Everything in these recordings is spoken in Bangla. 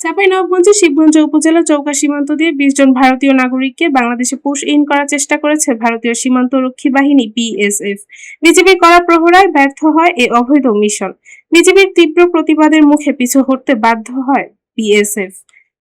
চাঁপাইনবাবগঞ্জের শিবগঞ্জ উপজেলা চৌকা সীমান্ত দিয়ে ২০ জন ভারতীয় নাগরিককে বাংলাদেশে পুশ ইন করার চেষ্টা করেছে ভারতীয় সীমান্তরক্ষী বাহিনী বিএসএফ। বিজিবির কড়া প্রহরায় ব্যর্থ হয় এ অবৈধ মিশন। বিজিবির তীব্র প্রতিবাদের মুখে পিছু হটতে বাধ্য হয় বিএসএফ।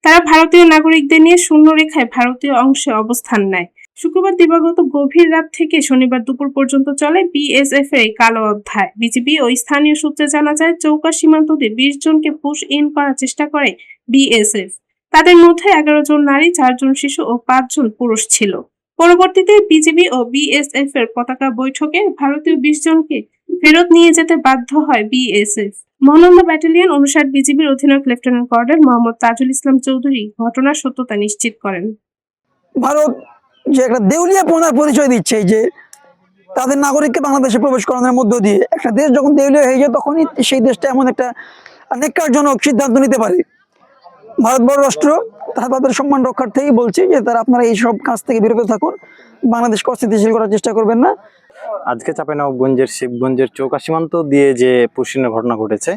তারা ভারতীয় নাগরিকদের নিয়ে শূন্য রেখায় ভারতীয় অংশে অবস্থান নেয়। শুক্রবার দিবাগত গভীর রাত থেকে শনিবার দুপুর পর্যন্ত চলে বিএসএফ এর এই কালো অধ্যায়। বিজিবি ও স্থানীয় সূত্রে জানা যায়, চৌকা সীমান্ত দিয়ে ২০ জনকে পুশ ইন করার চেষ্টা করে বিএসএফ। তাদের মধ্যে ১১ জন নারী, ৪ জন শিশু ও ৫ জন পুরুষ ছিল। পরবর্তীতে বিজিবি ও বিএসএফ এর পতাকা বৈঠকে ভারতীয় ২০ জনকে ফেরত নিয়ে যেতে বাধ্য হয় বিএসএফ। মহানন্দা ব্যাটালিয়ন ৫৯ বিজিবির অধিনায়ক লেফটেন্যান্ট কর্নেল মোহাম্মদ তাজুল ইসলাম চৌধুরী ঘটনার সত্যতা নিশ্চিত করেন। ভারত যে একটা দেউলিয়াপনার পরিচয় দিচ্ছে, যে তাদের নাগরিককে বাংলাদেশে প্রবেশ করানোর মধ্য দিয়ে একটা দেশ যখন দেউলিয়া হয়ে যায়, তখনই সেই দেশটা এমন একটা ন্যাক্কারজনক সিদ্ধান্ত নিতে পারে। ভারত বড় রাষ্ট্র, তারা তাদের সম্মান রক্ষার্থেই বলছে যে তারা আপনারা এইসব কাজ থেকে বিরত থাকুন, বাংলাদেশকে অস্থিতিশীল করার চেষ্টা করবেন না। আজকে চাঁপাইনবাবগঞ্জের শিবগঞ্জের চৌকা সীমান্ত দিয়ে যে পুশিংয়ের ঘটনা ঘটেছে,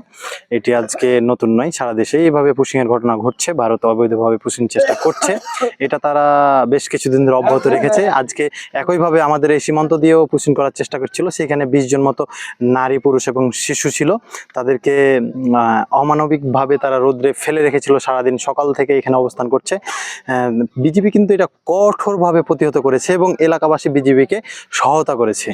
এটি আজকে নতুন নয়, সারা দেশে এইভাবে পুশিংয়ের ঘটনা ঘটছে। ভারত অবৈধভাবে পুশিং চেষ্টা করছে, এটা তারা বেশ কিছুদিন ধরে অব্যাহত রেখেছে। আজকে একইভাবে আমাদের এই সীমান্ত দিয়েও পুশিং করার চেষ্টা করছিল। সেখানে ২০ জন মতো নারী, পুরুষ এবং শিশু ছিল। তাদেরকে অমানবিকভাবে তারা রোদ্রে ফেলে রেখেছিল, সারাদিন সকাল থেকে এখানে অবস্থান করছে। বিজিবি কিন্তু এটা কঠোরভাবে প্রতিহত করেছে এবং এলাকাবাসী বিজিবিকে সহায়তা করেছে।